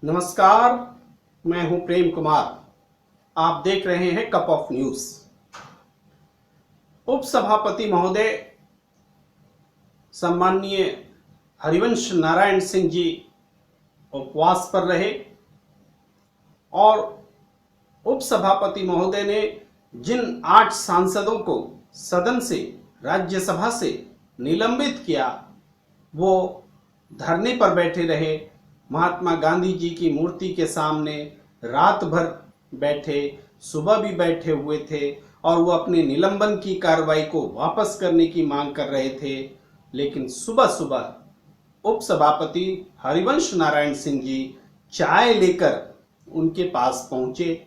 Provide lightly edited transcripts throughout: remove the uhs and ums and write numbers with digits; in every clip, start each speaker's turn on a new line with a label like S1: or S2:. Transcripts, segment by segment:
S1: नमस्कार, मैं हूं प्रेम कुमार। आप देख रहे हैं कप ऑफ न्यूज। उपसभापति महोदय सम्माननीय हरिवंश नारायण सिंह जी उपवास पर रहे और उपसभापति महोदय ने जिन 8 सांसदों को सदन से, राज्यसभा से निलंबित किया, वो धरने पर बैठे रहे, महात्मा गांधी जी की मूर्ति के सामने रात भर बैठे, सुबह भी बैठे हुए थे और वो अपने निलंबन की कार्रवाई को वापस करने की मांग कर रहे थे। लेकिन सुबह सुबह उपसभापति हरिवंश नारायण सिंह जी चाय लेकर उनके पास पहुंचे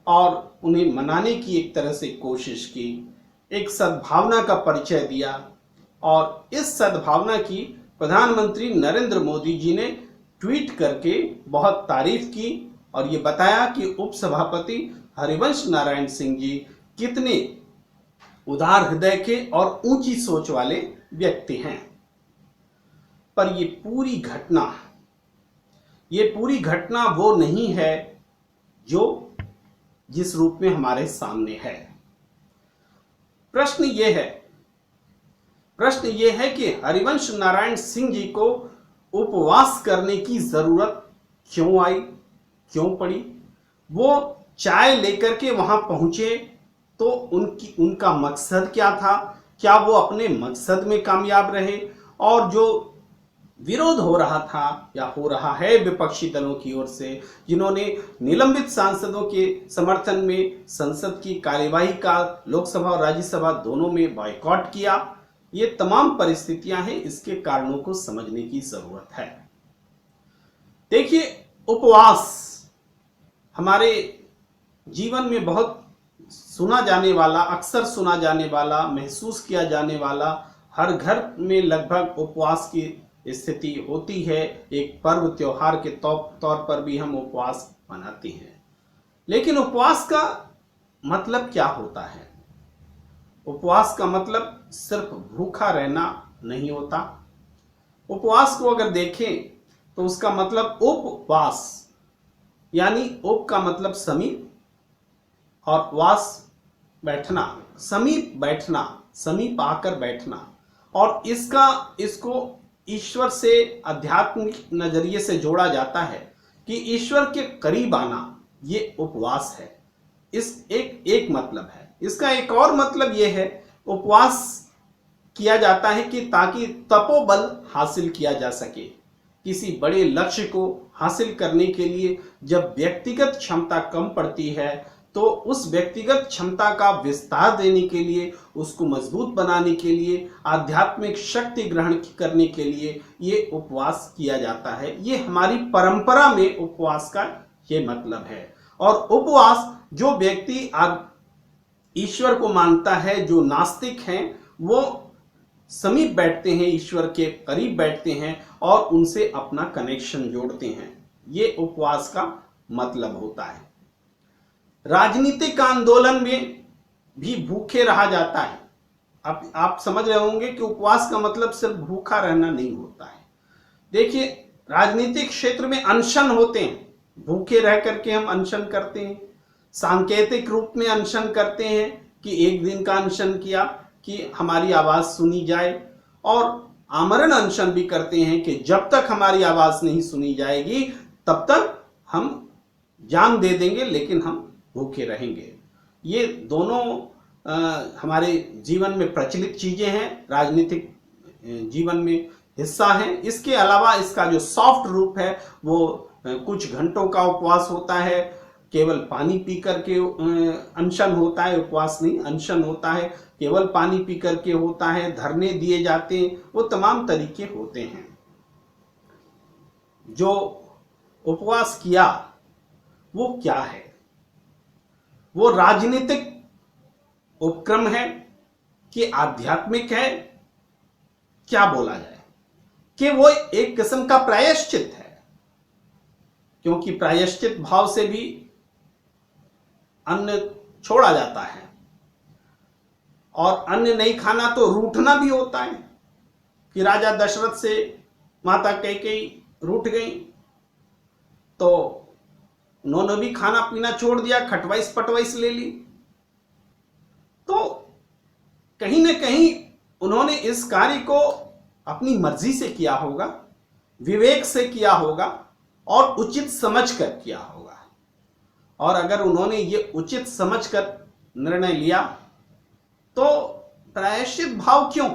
S1: और उन्हें मनाने की एक तरह से कोशिश की, एक सद्भावना का परिचय दिया और इस सद्भावना की प्रधानमंत्री नरेंद्र मोदी जी ने ट्वीट करके बहुत तारीफ की और ये बताया कि उपसभापति हरिवंश नारायण सिंह जी कितने उदार हृदय के और ऊंची सोच वाले व्यक्ति हैं। पर ये पूरी घटना वो नहीं है जो जिस रूप में हमारे सामने है। प्रश्न ये है कि हरिवंश नारायण सिंह जी को उपवास करने की जरूरत क्यों आई, क्यों पड़ी। वो चाय लेकर के वहां पहुंचे तो उनका मकसद क्या था, क्या वो अपने मकसद में कामयाब रहे। और जो विरोध हो रहा था या हो रहा है विपक्षी दलों की ओर से, जिन्होंने निलंबित सांसदों के समर्थन में संसद की कार्यवाही का लोकसभा और राज्यसभा दोनों में बॉयकॉट किया, ये तमाम परिस्थितियां हैं, इसके कारणों को समझने की जरूरत है। देखिए, उपवास हमारे जीवन में बहुत सुना जाने वाला, अक्सर सुना जाने वाला, महसूस किया जाने वाला, हर घर में लगभग उपवास की स्थिति होती है। एक पर्व त्योहार के तौर पर भी हम उपवास मनाते हैं। लेकिन उपवास का मतलब क्या होता है? उपवास का मतलब सिर्फ भूखा रहना नहीं होता। उपवास को अगर देखें तो उसका मतलब उपवास, यानी उप का मतलब समीप और वास बैठना, समीप बैठना, समीप आकर बैठना। और इसको ईश्वर से आध्यात्मिक नजरिए से जोड़ा जाता है कि ईश्वर के करीब आना, ये उपवास है। इस एक मतलब है। इसका एक और मतलब यह है, उपवास किया जाता है कि ताकि तपोबल हासिल किया जा सके। किसी बड़े लक्ष्य को हासिल करने के लिए जब व्यक्तिगत क्षमता कम पड़ती है तो उस व्यक्तिगत क्षमता का विस्तार देने के लिए, उसको मजबूत बनाने के लिए, आध्यात्मिक शक्ति ग्रहण करने के लिए ये उपवास किया जाता है। ये हमारी परंपरा में उपवास का ये मतलब है। और उपवास जो व्यक्ति ईश्वर को मानता है, जो नास्तिक हैं, वो समीप बैठते हैं, ईश्वर के करीब बैठते हैं और उनसे अपना कनेक्शन जोड़ते हैं। ये उपवास का मतलब होता है। राजनीतिक आंदोलन में भी भूखे रहा जाता है। अब आप समझ रहे होंगे कि उपवास का मतलब सिर्फ भूखा रहना नहीं होता है। देखिए, राजनीतिक क्षेत्र में अनशन होते हैं, भूखे रह करके हम अनशन करते हैं। सांकेतिक रूप में अनशन करते हैं कि एक दिन का अनशन किया कि हमारी आवाज सुनी जाए, और आमरण अनशन भी करते हैं कि जब तक हमारी आवाज नहीं सुनी जाएगी तब तक हम जान दे देंगे, लेकिन हम भूखे रहेंगे। ये दोनों हमारे जीवन में प्रचलित चीजें हैं, राजनीतिक जीवन में हिस्सा है। इसके अलावा इसका जो सॉफ्ट रूप है वो कुछ घंटों का उपवास होता है, केवल पानी पी करके अनशन होता है, उपवास नहीं अनशन होता है, केवल पानी पी करके होता है, धरने दिए जाते हैं, वो तमाम तरीके होते हैं। जो उपवास किया वो क्या है? वो राजनीतिक उपक्रम है कि आध्यात्मिक है? क्या बोला जाए कि वो एक किस्म का प्रायश्चित है, क्योंकि प्रायश्चित भाव से भी अन्न छोड़ा जाता है, और अन्न नहीं खाना तो रूठना भी होता है कि राजा दशरथ से माता कैकेयी रूठ गई तो उन्होंने भी खाना पीना छोड़ दिया, खटवाइस पटवाइस ले ली। तो कहीं ना कहीं उन्होंने इस कार्य को अपनी मर्जी से किया होगा, विवेक से किया होगा और उचित समझकर किया होगा। और अगर उन्होंने ये उचित समझकर निर्णय लिया तो प्रायश्चित भाव क्यों?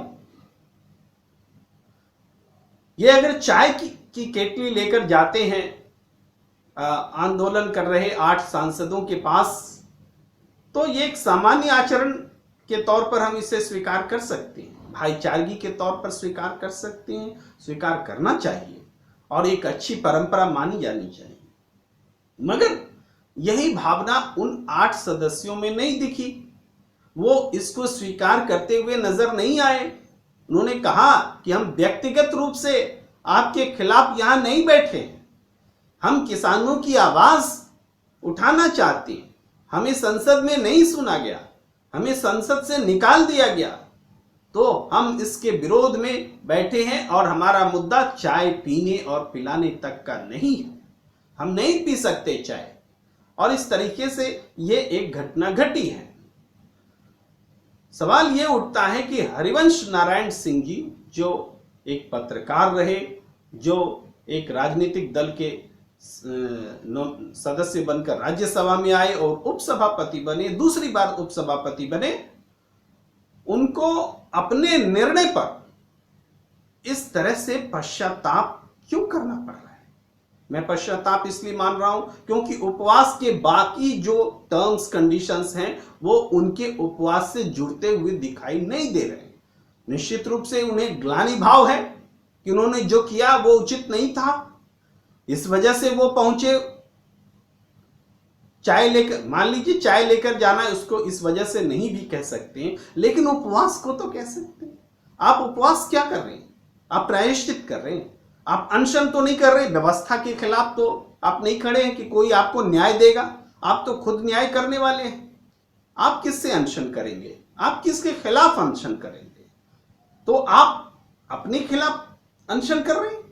S1: ये अगर चाय की केटली लेकर जाते हैं आंदोलन कर रहे 8 सांसदों के पास, तो ये एक सामान्य आचरण के तौर पर हम इसे स्वीकार कर सकते हैं, भाईचारगी के तौर पर स्वीकार कर सकते हैं, स्वीकार करना चाहिए और एक अच्छी परंपरा मानी जानी चाहिए। मगर यही भावना उन 8 सदस्यों में नहीं दिखी, वो इसको स्वीकार करते हुए नजर नहीं आए। उन्होंने कहा कि हम व्यक्तिगत रूप से आपके खिलाफ यहां नहीं बैठे, हम किसानों की आवाज उठाना चाहते हैं, हमें संसद में नहीं सुना गया, हमें संसद से निकाल दिया गया, तो हम इसके विरोध में बैठे हैं और हमारा मुद्दा चाय पीने और पिलाने तक का नहीं है, हम नहीं पी सकते चाय। और इस तरीके से ये एक घटना घटी है। सवाल ये उठता है कि हरिवंश नारायण सिंह जी जो एक पत्रकार रहे, जो एक राजनीतिक दल के सदस्य बनकर राज्यसभा में आए और उपसभापति बने, दूसरी बार उपसभापति बने, उनको अपने निर्णय पर इस तरह से पश्चाताप क्यों करना पड़ रहा है? मैं पश्चाताप इसलिए मान रहा हूं क्योंकि उपवास के बाकी जो टर्म्स कंडीशंस हैं वो उनके उपवास से जुड़ते हुए दिखाई नहीं दे रहे। निश्चित रूप से उन्हें ग्लानि भाव है कि उन्होंने जो किया वो उचित नहीं था, इस वजह से वो पहुंचे चाय लेकर। मान लीजिए चाय लेकर जाना उसको इस वजह से नहीं भी कह सकते हैं, लेकिन उपवास को तो कह सकते हैं। आप उपवास क्या कर रहे हैं? आप प्रायश्चित कर रहे हैं, आप अनशन तो नहीं कर रहे। व्यवस्था के खिलाफ तो आप नहीं खड़े हैं कि कोई आपको न्याय देगा, आप तो खुद न्याय करने वाले हैं। आप किससे अनशन करेंगे? आप किसके खिलाफ अनशन करेंगे? तो आप अपने खिलाफ अनशन कर रहे हैं,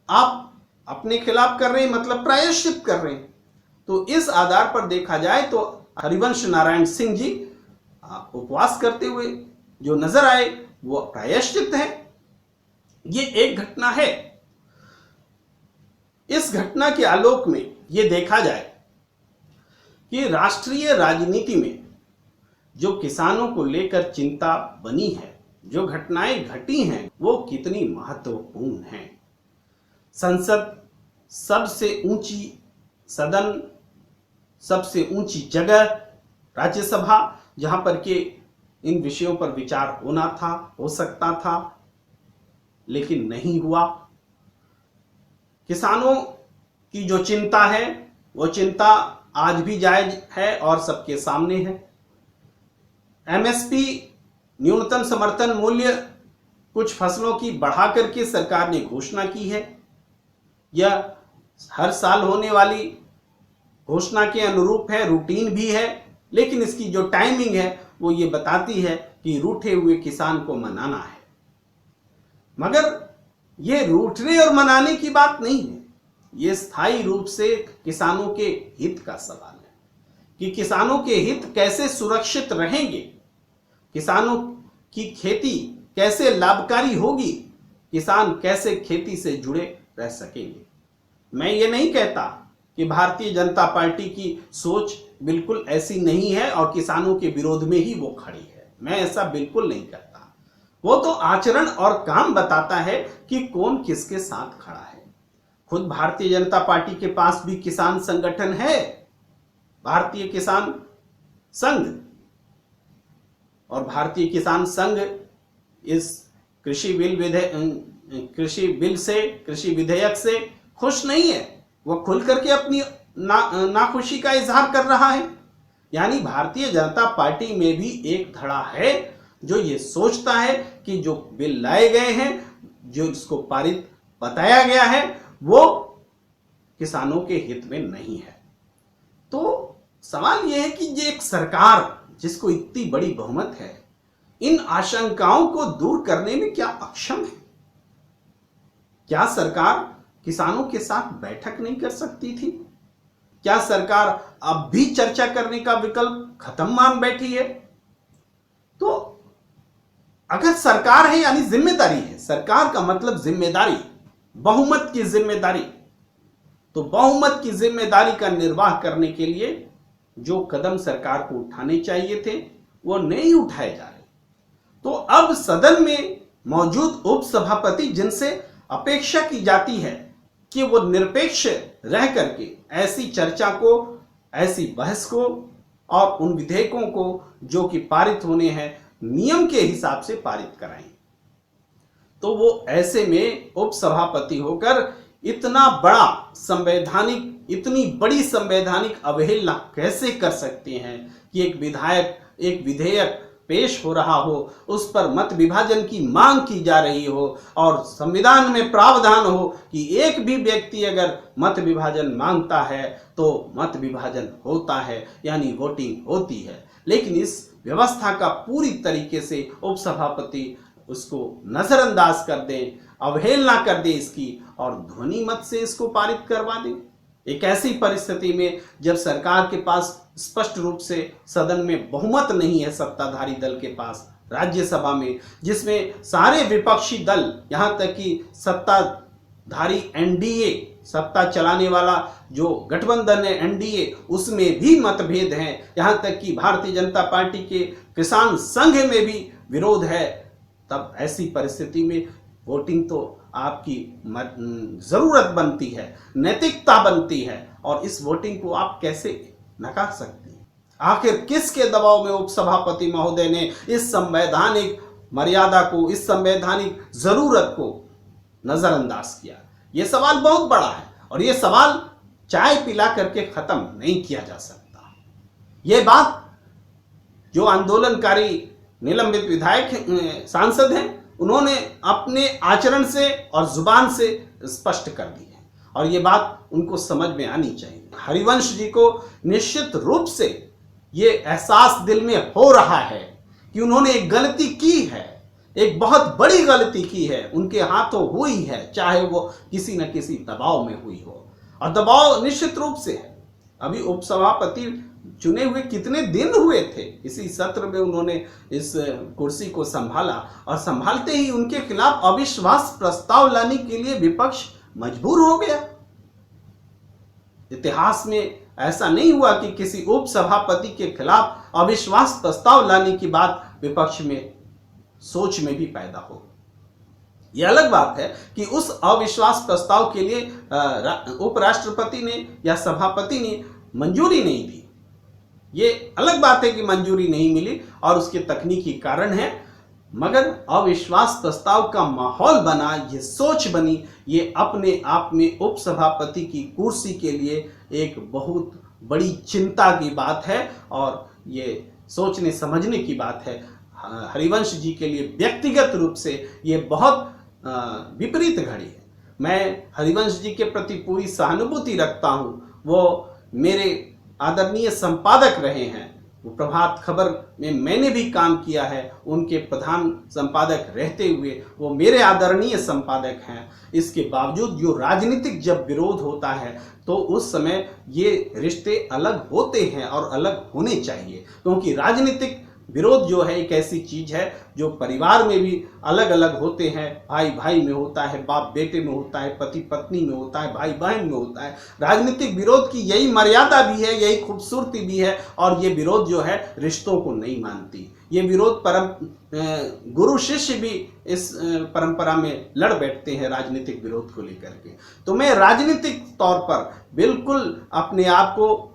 S1: आप अपने खिलाफ कर रहे हैं मतलब प्रायश्चित कर रहे हैं। तो इस आधार पर देखा जाए तो हरिवंश नारायण सिंह जी उपवास करते हुए जो नजर आए वो प्रायश्चित है। ये एक घटना है। इस घटना के आलोक में यह देखा जाए कि राष्ट्रीय राजनीति में जो किसानों को लेकर चिंता बनी है, जो घटनाएं घटी हैं, वो कितनी महत्वपूर्ण हैं। संसद सबसे ऊंची सदन, सबसे ऊंची जगह राज्यसभा, जहां पर के इन विषयों पर विचार होना था, हो सकता था, लेकिन नहीं हुआ। किसानों की जो चिंता है वो चिंता आज भी जायज है और सबके सामने है। एमएसपी न्यूनतम समर्थन मूल्य कुछ फसलों की बढ़ा करके सरकार ने घोषणा की है। यह हर साल होने वाली घोषणा के अनुरूप है, रूटीन भी है, लेकिन इसकी जो टाइमिंग है वो ये बताती है कि रूठे हुए किसान को मनाना है। मगर ये रूठने और मनाने की बात नहीं है, ये स्थायी रूप से किसानों के हित का सवाल है कि किसानों के हित कैसे सुरक्षित रहेंगे, किसानों की खेती कैसे लाभकारी होगी, किसान कैसे खेती से जुड़े रह सकेंगे। मैं ये नहीं कहता कि भारतीय जनता पार्टी की सोच बिल्कुल ऐसी नहीं है और किसानों के विरोध में ही वो खड़ी है, मैं ऐसा बिल्कुल नहीं कहता। वो तो आचरण और काम बताता है कि कौन किसके साथ खड़ा है। खुद भारतीय जनता पार्टी के पास भी किसान संगठन है, भारतीय किसान संघ, और भारतीय किसान संघ इस कृषि विधेयक से खुश नहीं है। वह खुल करके अपनी नाखुशी का इजहार कर रहा है। यानी भारतीय जनता पार्टी में भी एक धड़ा है जो ये सोचता है कि जो बिल लाए गए हैं, जो इसको पारित बताया गया है, वो किसानों के हित में नहीं है। तो सवाल यह है कि ये एक सरकार जिसको इतनी बड़ी बहुमत है, इन आशंकाओं को दूर करने में क्या अक्षम है? क्या सरकार किसानों के साथ बैठक नहीं कर सकती थी? क्या सरकार अब भी चर्चा करने का विकल्प खत्म मान बैठी है? तो अगर सरकार है यानी जिम्मेदारी है, सरकार का मतलब जिम्मेदारी, बहुमत की जिम्मेदारी। तो बहुमत की जिम्मेदारी का निर्वाह करने के लिए जो कदम सरकार को उठाने चाहिए थे वो नहीं उठाए जा रहे। तो अब सदन में मौजूद उपसभापति, जिनसे अपेक्षा की जाती है कि वो निरपेक्ष रह करके ऐसी चर्चा को, ऐसी बहस को और उन विधेयकों को जो कि पारित होने हैं नियम के हिसाब से पारित कराएं, तो वो ऐसे में उपसभापति होकर इतना बड़ा संवैधानिक, इतनी बड़ी संवैधानिक अवहेलना कैसे कर सकते हैं कि एक विधेयक पेश हो रहा हो, उस पर मत विभाजन की मांग की जा रही हो और संविधान में प्रावधान हो कि एक भी व्यक्ति अगर मत विभाजन मांगता है तो मत विभाजन होता है, यानी वोटिंग होती है। लेकिन इस व्यवस्था का पूरी तरीके से उपसभापति उसको नजरअंदाज कर दें, अवहेलना कर दे इसकी और ध्वनि मत से इसको पारित करवा दें। एक ऐसी परिस्थिति में जब सरकार के पास स्पष्ट रूप से सदन में बहुमत नहीं है, सत्ताधारी दल के पास राज्यसभा में, जिसमें सारे विपक्षी दल, यहां तक कि सत्ताधारी एनडीए, सत्ता चलाने वाला जो गठबंधन है एनडीए, उसमें भी मतभेद हैं, यहां तक कि भारतीय जनता पार्टी के किसान संघ में भी विरोध है, तब ऐसी परिस्थिति में वोटिंग तो आपकी जरूरत बनती है, नैतिकता बनती है, और इस वोटिंग को आप कैसे नकार सकते हैं? आखिर किसके दबाव में उपसभापति महोदय ने इस संवैधानिक मर्यादा को, इस संवैधानिक जरूरत को नजरअंदाज किया? यह सवाल बहुत बड़ा है और यह सवाल चाय पिला करके खत्म नहीं किया जा सकता। यह बात जो आंदोलनकारी निलंबित विधायक सांसद हैं, उन्होंने अपने आचरण से और जुबान से स्पष्ट कर दी है और ये बात उनको समझ में आनी चाहिए। हरिवंश जी को निश्चित रूप से ये एहसास दिल में हो रहा है कि उन्होंने एक गलती की है, एक बहुत बड़ी गलती की है, उनके हाथों हुई है, चाहे वो किसी न किसी दबाव में हुई हो, और दबाव निश्चित रूप से है। अभी उपसभापति चुने हुए कितने दिन हुए थे, इसी सत्र में उन्होंने इस कुर्सी को संभाला और संभालते ही उनके खिलाफ अविश्वास प्रस्ताव लाने के लिए विपक्ष मजबूर हो गया। इतिहास में ऐसा नहीं हुआ कि किसी उपसभापति के खिलाफ अविश्वास प्रस्ताव लाने की बात विपक्ष में सोच में भी पैदा हो। यह अलग बात है कि उस अविश्वास प्रस्ताव के लिए उपराष्ट्रपति ने या सभापति ने मंजूरी नहीं दी। ये अलग बात है कि मंजूरी नहीं मिली और उसके तकनीकी कारण है, मगर अविश्वास प्रस्ताव का माहौल बना, ये सोच बनी, ये अपने आप में उपसभापति की कुर्सी के लिए एक बहुत बड़ी चिंता की बात है और ये सोचने समझने की बात है। हरिवंश जी के लिए व्यक्तिगत रूप से ये बहुत विपरीत घड़ी है। मैं हरिवंश जी के प्रति पूरी सहानुभूति रखता हूँ। वो मेरे आदरणीय संपादक रहे हैं, वो प्रभात खबर में मैंने भी काम किया है, उनके प्रधान संपादक रहते हुए वो मेरे आदरणीय संपादक हैं। इसके बावजूद जो राजनीतिक जब विरोध होता है तो उस समय ये रिश्ते अलग होते हैं और अलग होने चाहिए, क्योंकि राजनीतिक विरोध जो है एक ऐसी चीज है जो परिवार में भी अलग अलग होते हैं। भाई भाई में होता है, बाप बेटे में होता है, पति पत्नी में होता है, भाई बहन में होता है। राजनीतिक विरोध की यही मर्यादा भी है, यही खूबसूरती भी है, और ये विरोध जो है रिश्तों को नहीं मानती। ये विरोध गुरु शिष्य भी इस परंपरा में लड़ बैठते हैं राजनीतिक विरोध को लेकर के। तो मैं राजनीतिक तौर पर बिल्कुल अपने आप को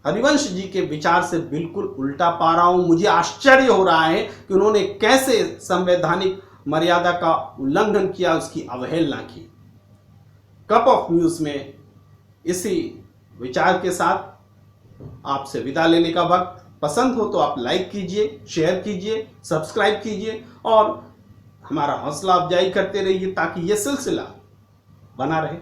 S1: हरिवंश जी के विचार से बिल्कुल उल्टा पा रहा हूं। मुझे आश्चर्य हो रहा है कि उन्होंने कैसे संवैधानिक मर्यादा का उल्लंघन किया, उसकी अवहेलना की। कप ऑफ न्यूज में इसी विचार के साथ आपसे विदा लेने का वक्त। पसंद हो तो आप लाइक कीजिए, शेयर कीजिए, सब्सक्राइब कीजिए और हमारा हौसला अफजाई करते रहिए ताकि यह सिलसिला बना रहे।